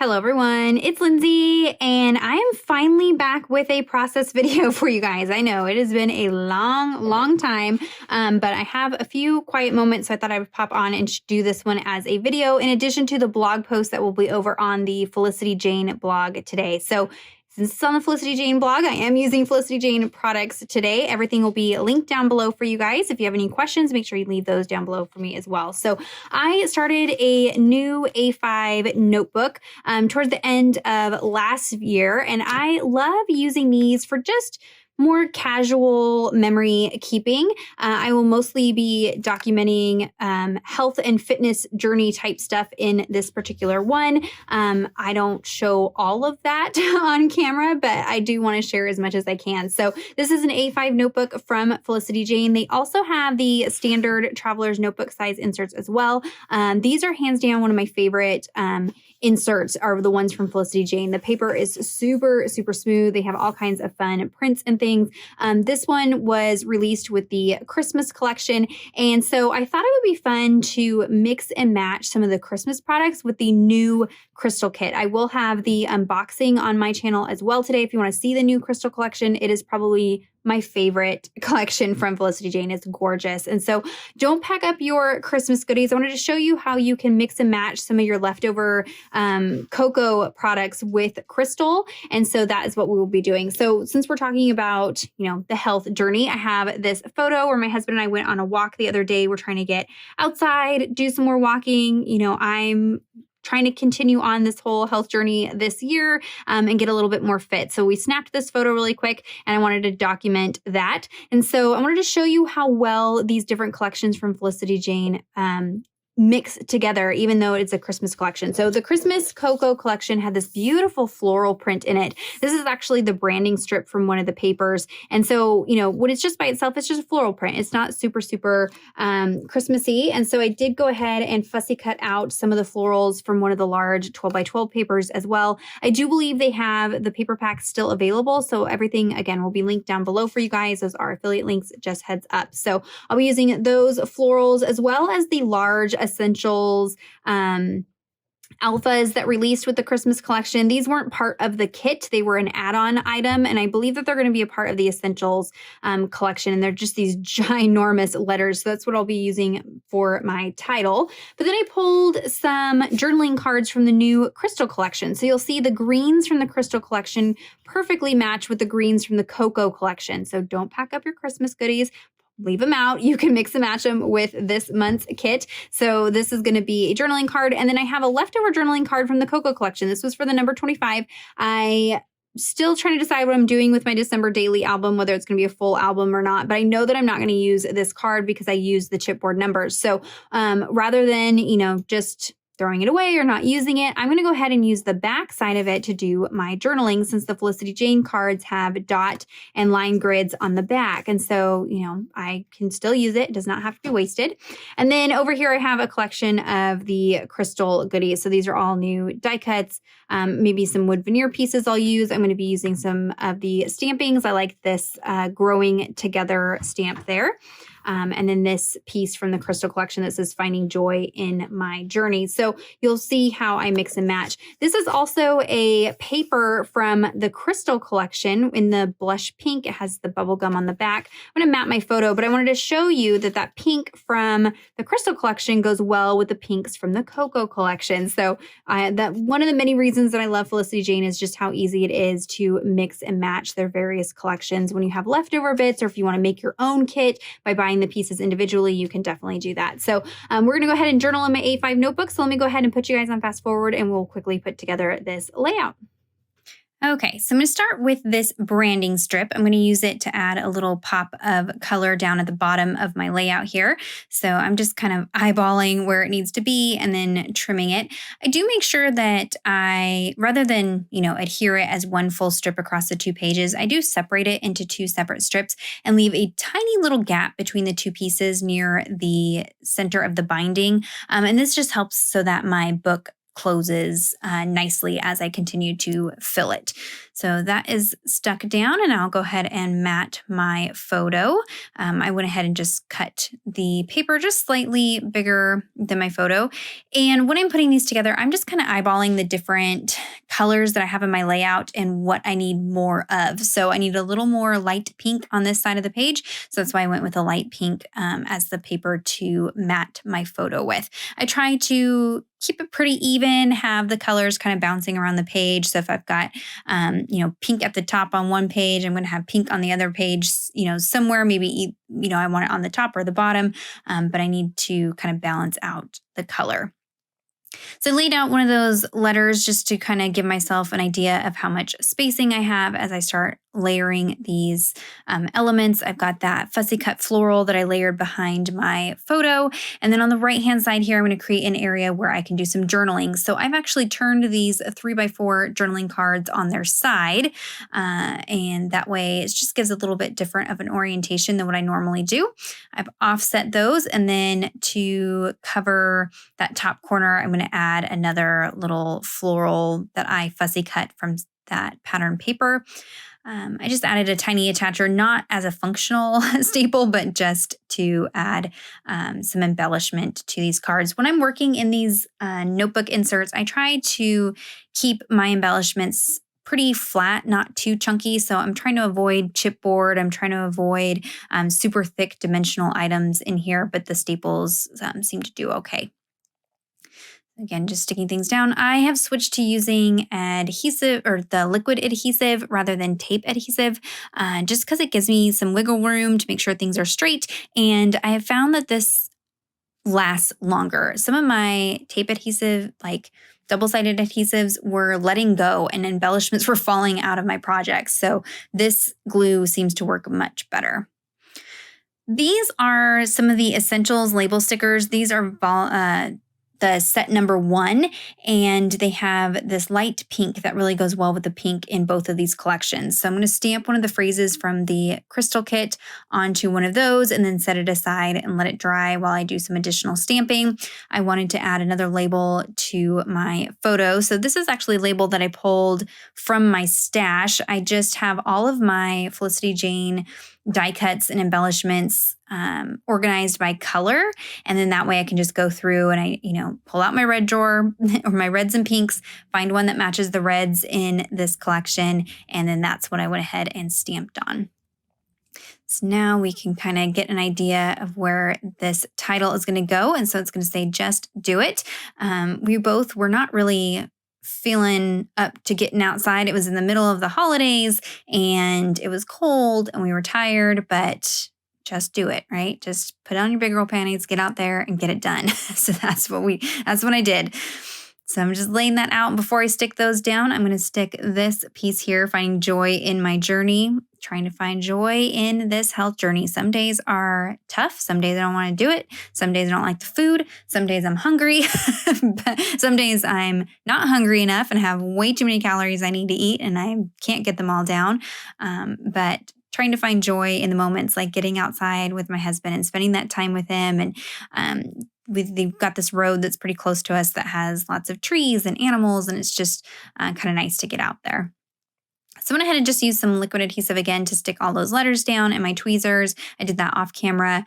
Hello everyone, it's Lindsay, and I am finally back with a process video for you guys. I know it has been a long time, but I have a few quiet moments, so I thought I would pop on and do this one as a video in addition to the blog post that will be over on the Felicity Jane blog today. So since it's on the Felicity Jane blog, I am using Felicity Jane products today. Everything will be linked down below for you guys. If you have any questions, make sure you leave those down below for me as well. So I started a new A5 notebook towards the end of last year, and I love using these for just more casual memory keeping. I will mostly be documenting health and fitness journey type stuff in this particular one. I don't show all of that on camera, but I do want to share as much as I can. So this is an A5 notebook from Felicity Jane. They also have the standard traveler's notebook size inserts as well. These are hands down one of my favorite inserts are the ones from Felicity Jane. The paper is super smooth. They have all kinds of fun prints and things. This one was released with the Christmas collection, and so I thought it would be fun to mix and match some of the Christmas products with the new crystal kit. I will have the unboxing on my channel as well today. If you want to see the new crystal collection, it is probably my favorite collection from Felicity Jane. It's gorgeous. And so don't pack up your Christmas goodies. I wanted to show you how you can mix and match some of your leftover cocoa products with crystal. And so that is what we will be doing. So since we're talking about, the health journey, I have this photo where my husband and I went on a walk the other day. We're trying to get outside, do some more walking. I'm trying to continue on this whole health journey this year and get a little bit more fit. So we snapped this photo really quick and I wanted to document that. And so I wanted to show you how well these different collections from Felicity Jane mix together, even though it's a Christmas collection. So the Christmas Cocoa collection had this beautiful floral print in it. This is actually the branding strip from one of the papers. And so, when it's just by itself, it's just a floral print. It's not super Christmassy. And so I did go ahead and fussy cut out some of the florals from one of the large 12 by 12 papers as well. I do believe they have the paper packs still available. So everything, again, will be linked down below for you guys. Those are affiliate links, just heads up. So I'll be using those florals as well as the large Essentials alphas that released with the Christmas collection. These weren't part of the kit. They were an add-on item, and I believe that they're going to be a part of the Essentials collection, and they're just these ginormous letters. So that's what I'll be using for my title. But then I pulled some journaling cards from the new Crystal collection. So you'll see the greens from the Crystal collection perfectly match with the greens from the Cocoa collection. So don't pack up your Christmas goodies. Leave them out. You can mix and match them with this month's kit. So this is going to be a journaling card. And then I have a leftover journaling card from the Cocoa collection. This was for the number 25. I still trying to decide what I'm doing with my December daily album, whether it's going to be a full album or not. But I know that I'm not going to use this card because I use the chipboard numbers. So rather than, just throwing it away or not using it, I'm going to go ahead and use the back side of it to do my journaling, since the Felicity Jane cards have dot and line grids on the back. And so, I can still use it. It does not have to be wasted. And then over here, I have a collection of the crystal goodies. So these are all new die cuts, maybe some wood veneer pieces I'll use. I'm going to be using some of the stampings. I like this growing together stamp there. And then this piece from the Crystal collection that says Finding Joy in My Journey. So you'll see how I mix and match. This is also a paper from the Crystal collection in the blush pink. It has the bubble gum on the back. I'm going to map my photo, but I wanted to show you that pink from the Crystal collection goes well with the pinks from the Cocoa collection. So that one of the many reasons that I love Felicity Jane is just how easy it is to mix and match their various collections. When you have leftover bits, or if you want to make your own kit by buying the pieces individually, you can definitely do that. So we're going to go ahead and journal in my A5 notebook. So let me go ahead and put you guys on fast forward and we'll quickly put together this layout. Okay, so I'm going to start with this branding strip. I'm going to use it to add a little pop of color down at the bottom of my layout here. So I'm just kind of eyeballing where it needs to be and then trimming it. I do make sure that I, rather than, adhere it as one full strip across the 2 pages, I do separate it into 2 separate strips and leave a tiny little gap between the 2 pieces near the center of the binding. And this just helps so that my book closes nicely as I continue to fill it. So that is stuck down, and I'll go ahead and mat my photo. I went ahead and just cut the paper just slightly bigger than my photo. And when I'm putting these together, I'm just kind of eyeballing the different colors that I have in my layout and what I need more of. So I need a little more light pink on this side of the page. So that's why I went with a light pink as the paper to mat my photo with. I try to keep it pretty even, have the colors kind of bouncing around the page. So if I've got, pink at the top on one page, I'm going to have pink on the other page, somewhere, maybe, I want it on the top or the bottom, but I need to kind of balance out the color. So I laid out one of those letters just to kind of give myself an idea of how much spacing I have as I start layering these elements. I've got that fussy cut floral that I layered behind my photo. And then on the right-hand side here, I'm going to create an area where I can do some journaling. So I've actually turned these 3x4 journaling cards on their side. And that way it just gives a little bit different of an orientation than what I normally do. I've offset those. And then to cover that top corner, I'm going to add another little floral that I fussy cut from that pattern paper. I just added a tiny attacher, not as a functional staple, but just to add some embellishment to these cards. When I'm working in these notebook inserts, I try to keep my embellishments pretty flat, not too chunky. So I'm trying to avoid chipboard. I'm trying to avoid super thick dimensional items in here, but the staples seem to do okay. Again, just sticking things down. I have switched to using adhesive or the liquid adhesive rather than tape adhesive, just because it gives me some wiggle room to make sure things are straight. And I have found that this lasts longer. Some of my tape adhesive, like double-sided adhesives, were letting go and embellishments were falling out of my projects. So this glue seems to work much better. These are some of the essentials label stickers. These are the set number 1, and they have this light pink that really goes well with the pink in both of these collections. So I'm going to stamp one of the phrases from the crystal kit onto one of those and then set it aside and let it dry while I do some additional stamping. I wanted to add another label to my photo. So this is actually a label that I pulled from my stash. I just have all of my Felicity Jane die cuts and embellishments organized by color. And then that way I can just go through and I, pull out my red drawer or my reds and pinks, find one that matches the reds in this collection. And then that's what I went ahead and stamped on. So now we can kind of get an idea of where this title is going to go. And so it's going to say, just do it. We both were not really feeling up to getting outside. It was in the middle of the holidays and it was cold and we were tired, but just do it, right? Just put on your big girl panties, get out there and get it done. So that's what I did. So I'm just laying that out. Before I stick those down, I'm going to stick this piece here, finding joy in my journey, trying to find joy in this health journey. Some days are tough. Some days I don't want to do it. Some days I don't like the food. Some days I'm hungry. But some days I'm not hungry enough and have way too many calories I need to eat and I can't get them all down. But trying to find joy in the moments, like getting outside with my husband and spending that time with him. And they've got this road that's pretty close to us that has lots of trees and animals, and it's just kind of nice to get out there. So I went ahead and just used some liquid adhesive again to stick all those letters down and my tweezers. I did that off camera.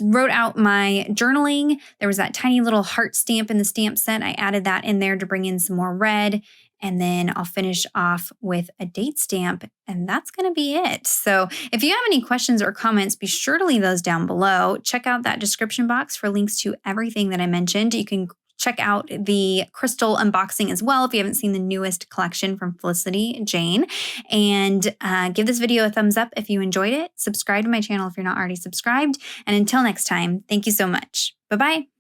Wrote out my journaling. There was that tiny little heart stamp in the stamp set. I added that in there to bring in some more red. And then I'll finish off with a date stamp, and that's going to be it. So if you have any questions or comments, be sure to leave those down below. Check out that description box for links to everything that I mentioned. You can check out the crystal unboxing as well if you haven't seen the newest collection from Felicity Jane. And give this video a thumbs up if you enjoyed it. Subscribe to my channel if you're not already subscribed. And until next time, thank you so much. Bye-bye.